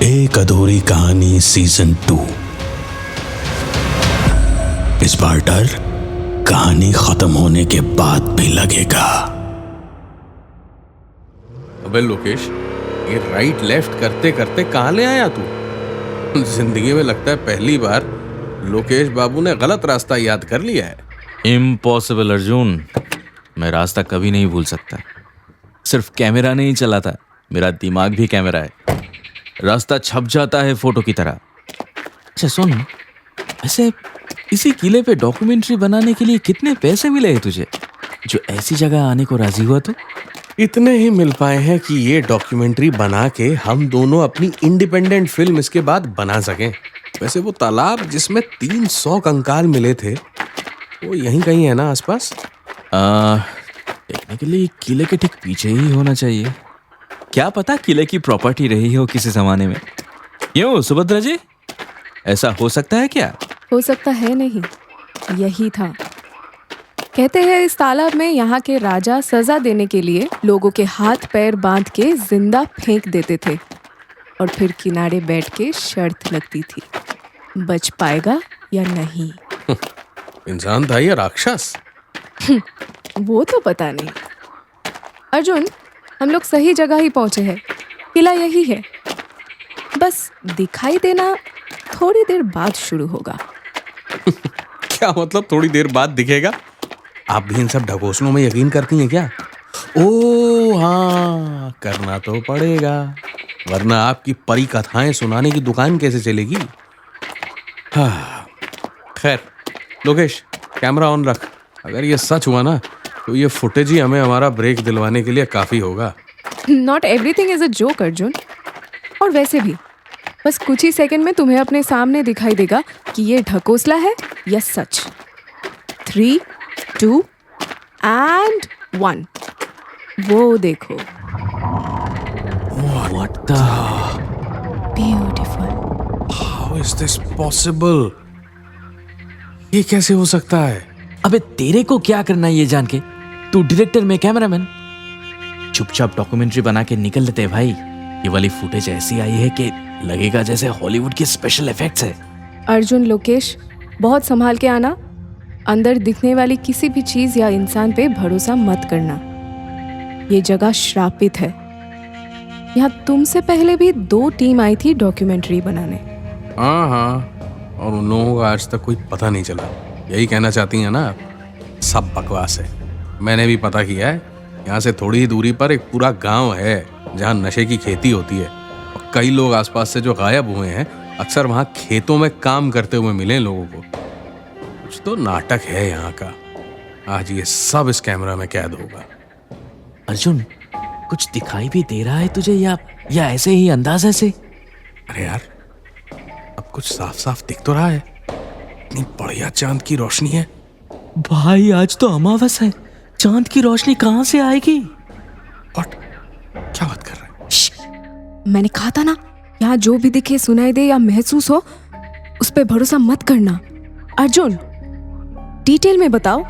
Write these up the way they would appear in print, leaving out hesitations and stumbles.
एक अधूरी कहानी सीजन 2। इस बार डर कहानी खत्म होने के बाद भी लगेगा। अबे लोकेश, ये राइट लेफ्ट करते करते कहाँ ले आया तू? जिंदगी में लगता है पहली बार लोकेश बाबू ने गलत रास्ता याद कर लिया है। इम्पॉसिबल अर्जुन, मैं रास्ता कभी नहीं भूल सकता। सिर्फ कैमरा नहीं चलाता, मेरा दिमाग भी कैमरा है। रास्ता छप जाता है फोटो की तरह। अच्छा सुन, वैसे इसी किले पे डॉक्यूमेंट्री बनाने के लिए कितने पैसे मिले हैं तुझे, जो ऐसी जगह आने को राजी हुआ तू? इतने ही मिल पाए हैं कि ये डॉक्यूमेंट्री बना के हम दोनों अपनी इंडिपेंडेंट फिल्म इसके बाद बना सकें। वैसे वो तालाब जिसमें 300 कंकाल मिले थे, वो यहीं कहीं है ना आसपास? टेक्निकली किले के ठीक पीछे ही होना चाहिए। क्या पता किले की प्रॉपर्टी रही हो किसी जमाने में। क्यों सुभद्रा जी, ऐसा हो सकता है क्या? हो सकता है नहीं, यही था। कहते हैं इस तालाब में यहाँ के राजा सजा देने के लिए लोगों के हाथ पैर बांध के जिंदा फेंक देते थे और फिर किनारे बैठ के शर्त लगती थी, बच पाएगा या नहीं। इंसान था या राक्षस? वो तो पता नहीं। अर्जुन, हम लोग सही जगह ही पहुंचे हैं। किला यही है, बस दिखाई देना थोड़ी देर बाद शुरू होगा। क्या मतलब थोड़ी देर बाद दिखेगा? आप भी इन सब ढकोसलों में यकीन करती हैं क्या? ओ हाँ, करना तो पड़ेगा, वरना आपकी परी कथाएं सुनाने की दुकान कैसे चलेगी? हाँ, खैर लोकेश, कैमरा ऑन रख। अगर ये सच हुआ ना तो ये फुटेज ही हमें हमारा ब्रेक दिलवाने के लिए काफी होगा। Not everything is a joke Arjun. और वैसे भी बस कुछ ही सेकंड में तुम्हें अपने सामने दिखाई देगा कि ये ढकोसला है या सच। 3, 2 and 1। वो देखो। What the? Beautiful. How is this possible? ये कैसे हो सकता है? अबे तेरे को क्या करना है ये जान के? तू डायरेक्टर में कैमरामैन। चुपचाप डॉक्यूमेंट्री बना के निकल लेते हैं भाई। ये वाली फुटेज ऐसी आई है कि लगेगा जैसे हॉलीवुड के स्पेशल इफेक्ट्स है। अर्जुन लोकेश, बहुत संभाल के आना। अंदर दिखने वाली किसी भी चीज या इंसान पे भरोसा मत करना। ये जगह श्रापित है। यहाँ तुमसे पहले भी 2 टीम आई थी डॉक्यूमेंट्री बनाने। हाँ, और उन लोगों का आज तक कोई पता नहीं चला। यही कहना चाहती हैं ना आप? सब बकवास है। मैंने भी पता किया है, यहाँ से थोड़ी ही दूरी पर एक पूरा गांव है जहाँ नशे की खेती होती है और कई लोग आसपास से जो गायब हुए हैं अक्सर वहाँ खेतों में काम करते हुए मिले लोगों को। कुछ तो नाटक है यहाँ का। आज ये सब इस कैमरा में कैद होगा। अर्जुन, कुछ दिखाई भी दे रहा है तुझे या ऐसे ही अंदाजे से? अरे यार, अब कुछ साफ साफ दिख तो रहा है। इतनी बढ़िया चांद की रोशनी है। भाई आज तो अमावस है, चांद की रोशनी कहाँ से आएगी? What? क्या बात कर रहा है? मैंने कहा था ना, यहाँ जो भी दिखे, सुनाई दे या महसूस हो, उस पे भरोसा मत करना। अर्जुन, डिटेल में बताओ,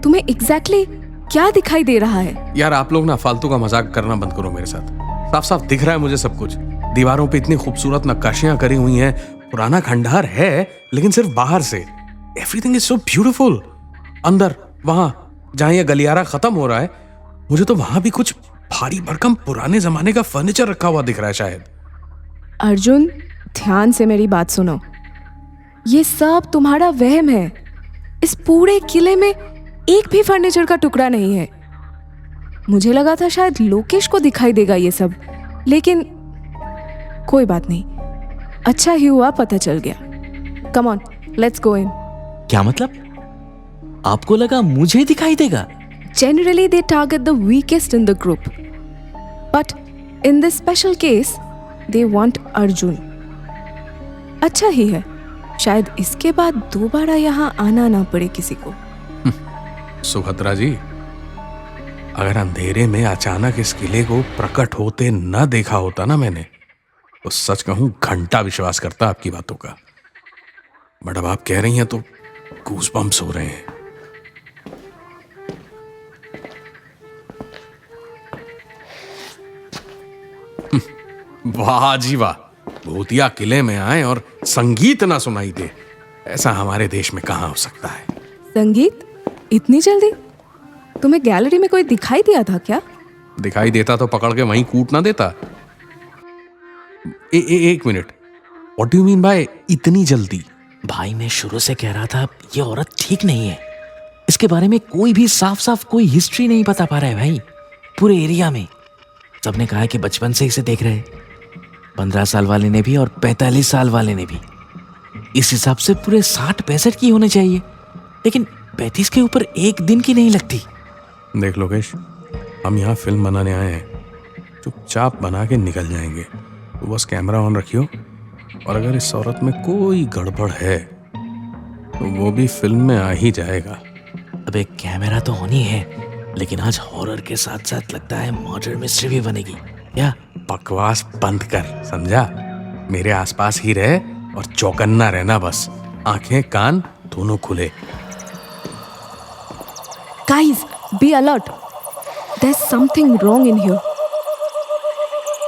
तुम्हें एग्जैक्टली क्या दिखाई दे रहा है? यार आप लोग ना फालतू का मजाक करना बंद करो मेरे साथ। साफ साफ दिख रहा है मुझे सब कुछ। दीवारों पे इतनी खूबसूरत नक्काशियां करी हुई हैं। पुराना खंडहर है लेकिन सिर्फ बाहर से। Everything is so beautiful. अंदर वहां जहां ये गलियारा खत्म हो रहा है, मुझे तो वहां भी कुछ भारी भरकम पुराने जमाने का फर्नीचर रखा हुआ दिख रहा है शायद। अर्जुन, ध्यान से मेरी बात सुनो। ये सब तुम्हारा वहम है। इस पूरे किले में एक भी फर्नीचर का टुकड़ा नहीं है। मुझे लगा था शायद लोकेश को दिखाई देगा ये सब, लेकिन कोई बात नहीं, अच्छा ही हुआ पता चल गया। कम ऑन, लेट्स गो इन। क्या मतलब? आपको लगा मुझे दिखाई देगा? Generally, they target the weakest in the group. But in this special case, they want Arjun. अच्छा ही है, शायद इसके बाद दोबारा यहाँ आना ना पड़े किसी को। सुभद्रा जी, अगर अंधेरे में अचानक इस किले को प्रकट होते न देखा होता ना मैंने, तो सच कहूं घंटा विश्वास करता आपकी बातों का। बट अब आप कह रही हैं तो गूज़बम्प्स हो रहे हैं। वाह जी वाह, भूतिया किले में आए और संगीत ना सुनाई दे, ऐसा हमारे देश में कहाँ हो सकता है। संगीत? इतनी जल्दी? तुम्हें गैलरी में कोई दिखाई दिया था क्या? दिखाई देता तो पकड़ के वहीं कूट ना देता। एक minute, what do you mean by इतनी जल्दी? भाई मैं शुरू से कह रहा था ये औरत ठीक नहीं है। इसके बारे में कोई भी साफ साफ कोई हिस्ट्री नहीं बता पा रहा है भाई। पूरे एरिया में सबने कहा है कि बचपन से इसे देख रहे हैं, 15 साल वाले ने भी और 45 साल वाले ने भी। इस हिसाब से पूरे 60-65 की होने चाहिए, लेकिन 35 के ऊपर एक दिन की नहीं लगती। देख लोकेश, हम यहाँ फिल्म बनाने आए हैं, चुपचाप बना के निकल जाएंगे। तो बस कैमरा ऑन रखियो, और अगर इस औरत में कोई गड़बड़ है तो वो भी फिल्म में आ ही जाएगा। अबे कैमरा तो होनी है, लेकिन आज हॉरर के साथ साथ लगता है मर्डर मिस्ट्री भी बनेगी क्या? बकवास बंद कर, समझा? मेरे आसपास ही रहे और चौकन्ना रहना बस, आंखें कान दोनों खुले। Guys, be alert. There's something wrong in here.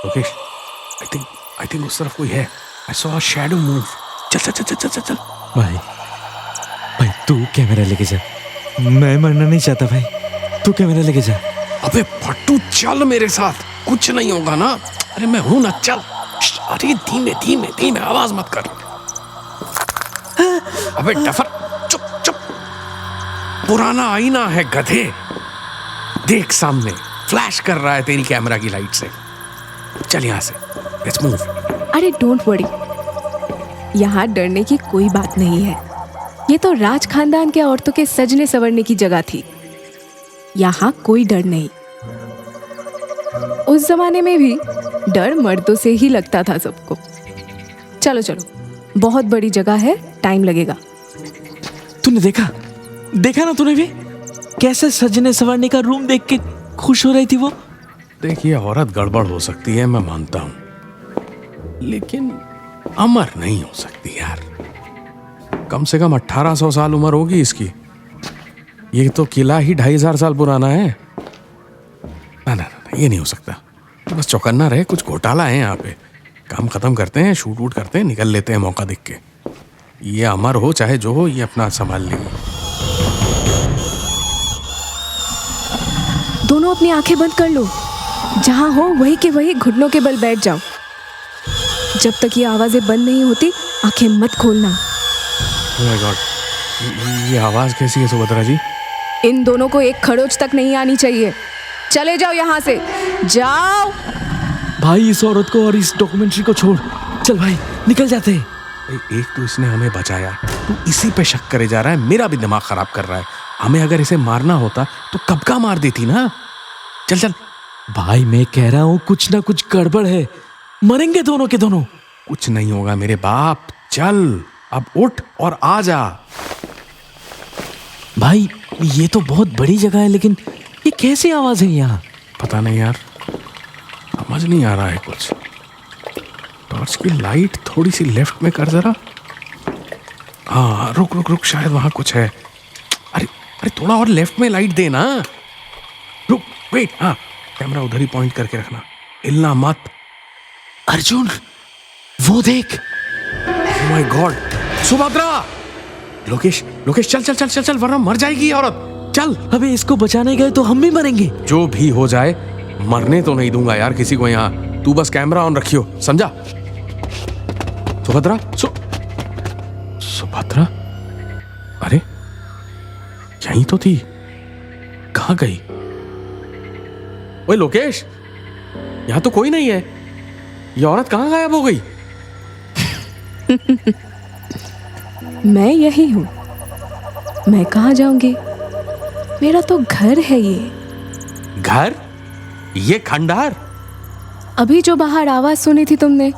Lokesh, I think उस तरफ कोई है। I saw a shadow move. चल चल चल चल चल चल। भाई तू कैमरा लेके जा, मैं मरना नहीं चाहता भाई, तू कैमरा लेके जा। अबे फट्टू चल मेरे साथ, कुछ नहीं होगा ना? अरे मैं हूं ना, चल। अरे धीमे धीमे धीमे, आवाज मत कर। अबे डफर, चुप चुप। पुराना आईना है गधे, देख सामने फ्लैश कर रहा है तेरी कैमरा की लाइट से। चल यहाँ से, लेट्स मूव। अरे डोंट वरी, यहाँ डरने की कोई बात नहीं है। ये तो राज खानदान के औरतों के सजने संवरने की जगह थी, यहाँ कोई डर नहीं। उस जमाने में भी डर मर्दों से ही लगता था सबको। चलो चलो, बहुत बड़ी जगह है, टाइम लगेगा। तूने देखा ना तूने भी कैसे सजने संवरने का रूम देख के खुश हो रही थी वो? देखिए, औरत गड़बड़ हो सकती है, मैं मानता हूं, लेकिन अमर नहीं हो सकती यार। कम से कम 1800 साल उम्र होगी इसकी। ये तो किला ही 2500 साल पुराना है। ना ना ना, ये नहीं हो सकता। बस चौकन्ना रहे, कुछ घोटाला है यहाँ पे। काम खत्म करते हैं, शूट वूट करते हैं, निकल लेते हैं मौका देख के। ये अमर हो चाहे जो हो, ये अपना संभाल लेगी। दोनों अपनी आंखें बंद कर लो, जहां हो वहीं के वहीं घुटनों के बल बैठ जाओ। जब तक ये आवाजें बंद नहीं होती, आंखें मत खोलना। Oh my God, ये आवाज कैसी है सुभद्रा जी? इन दोनों को एक खरोच तक नहीं आनी चाहिए। चले जाओ यहाँ से, जाओ। भाई इस औरत को और इस डॉक्यूमेंट्री को छोड़, चल भाई निकल जाते हैं। एक तो इसने हमें बचाया, तू इसी पे शक करे जा रहा है, मेरा भी दिमाग खराब कर रहा है। हमें अगर इसे मारना होता तो कब का मार देती ना। चल चल। भाई मैं कह रहा हूँ कुछ ना कुछ गड़बड़ है, मरेंगे दोनों के दोनों। कुछ नहीं होगा मेरे बाप, चल अब उठ और आ जा। भाई ये तो बहुत बड़ी जगह है, लेकिन ये कैसी आवाज है यहाँ? पता नहीं यार, समझ नहीं आ रहा है कुछ। टॉर्च की लाइट थोड़ी सी लेफ्ट में कर जरा। हाँ रुक रुक रुक, शायद वहां कुछ है। अरे अरे थोड़ा और लेफ्ट में लाइट देना। रुक, वेट। हाँ, कैमरा उधर ही पॉइंट करके रखना, हिलना मत। अर्जुन वो देख। Oh my God, Subhadra! Lokesh Lokesh, चल चल चल चल चल, वरना मर जाएगी ये औरत। चल। अबे इसको बचाने गए तो हम भी मरेंगे। जो भी हो जाए, मरने तो नहीं दूंगा यार किसी को यहाँ। तू बस कैमरा ऑन रखियो, समझा? सुभद्रा, सुभद्रा, अरे यहीं तो थी, कहाँ गई? ओए लोकेश, यहाँ तो कोई नहीं है, ये औरत कहाँ गायब हो गई? मैं यही हूँ, मैं कहाँ जाऊंगी? मेरा तो घर है ये। घर? ये खंडहर? अभी जो बाहर आवाज सुनी थी तुमने,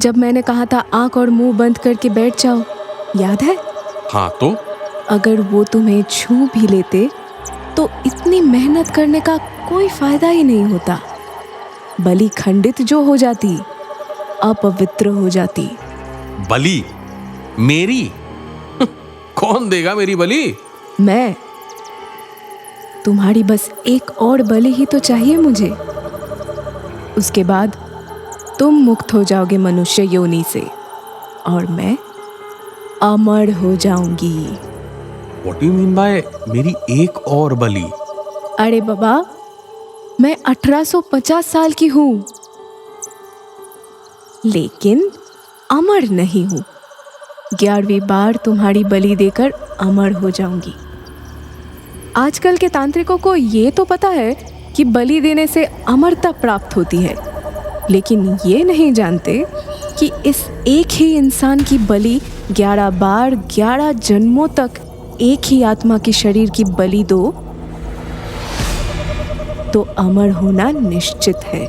जब मैंने कहा था आंख और मुंह बंद करके बैठ जाओ, याद है? हाँ तो? अगर वो तुम्हें छू भी लेते तो इतनी मेहनत करने का कोई फायदा ही नहीं होता। बलि खंडित जो हो जाती, अपवित्र हो जाती। बलि? मेरी? कौन देगा मेरी बलि? मैं। तुम्हारी बस एक और बलि ही तो चाहिए मुझे। उसके बाद तुम मुक्त हो जाओगे मनुष्य योनि से और मैं अमर हो जाऊंगी। व्हाट यू मीन बाय मेरी एक और बलि? अरे बाबा, मैं 1850 साल की हूं, लेकिन अमर नहीं हूं। 11वीं बार तुम्हारी बलि देकर अमर हो जाऊंगी। आजकल के तांत्रिकों को ये तो पता है कि बलि देने से अमरता प्राप्त होती है, लेकिन ये नहीं जानते कि इस एक ही इंसान की बलि 11 बार 11 जन्मों तक एक ही आत्मा की शरीर की बलि दो तो अमर होना निश्चित है।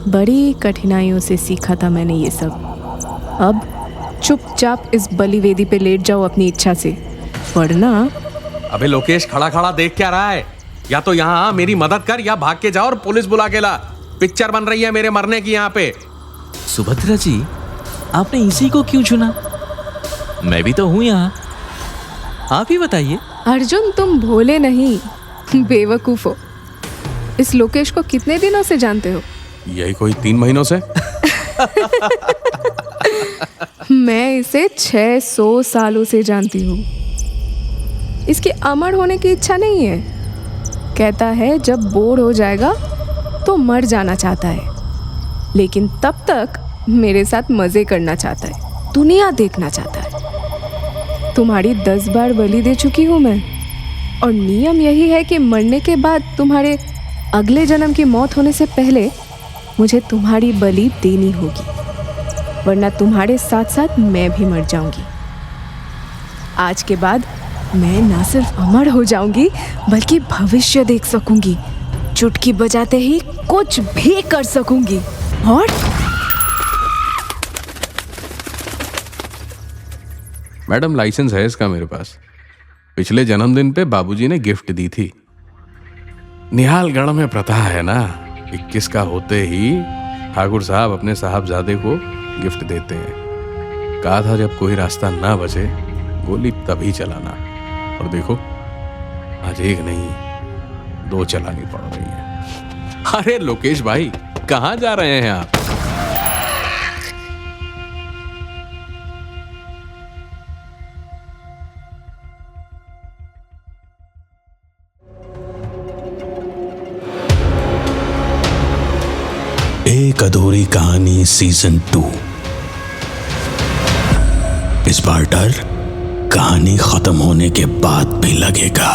बड़ी कठिनाइयों से सीखा था मैंने ये सब। अब चुपचाप इस बलि वेदी पे लेट जाओ अपनी इच्छा से, वरना। अबे लोकेश, खड़ा खड़ा देख क्या रहा है? या तो यहाँ मेरी मदद कर या भाग के जा और पुलिस बुला के ला। पिक्चर बन रही है मेरे मरने की यहाँ पे। सुभद्रा जी, आपने इसी को क्यों चुना? मैं भी तो हूं यहाँ, आप ही बताइए। अर्जुन, तुम भोले नहीं, बेवकूफ हो। इस लोकेश को कितने दिनों से जानते हो? यही कोई 3 महीनों से। मैं इसे 600 सालों से जानती हूँ। इसकी अमर होने की इच्छा नहीं है। कहता है जब बोर हो जाएगा तो मर जाना चाहता है, लेकिन तब तक मेरे साथ मजे करना चाहता है, दुनिया देखना चाहता है। तुम्हारी 10 बार बलि दे चुकी हूँ मैं, और नियम यही है कि मरने के बाद तुम्हारे अगले जन्म की मौत होने से पहले मुझे तुम्हारी बलि देनी होगी, वरना तुम्हारे साथ साथ मैं भी मर जाऊंगी। आज के बाद मैं ना सिर्फ अमर हो जाऊंगी, बल्कि भविष्य देख सकूंगी। चुटकी बजाते ही कुछ भी कर सकूंगी। और मैडम, लाइसेंस है इसका मेरे पास। पिछले जन्मदिन पे बाबूजी ने गिफ्ट दी थी। निहालगढ़ में प्रथा है ना, 21 का होते ही ठाकुर साहब अपने साहबजादे को गिफ्ट देते हैं। कहा था जब कोई रास्ता ना बचे गोली तभी चलाना, और देखो आज एक नहीं 2 चलानी पड़ रही है। अरे लोकेश भाई, कहां जा रहे हैं आप? एक अधूरी कहानी सीजन 2। इस बार डर कहानी खत्म होने के बाद भी लगेगा।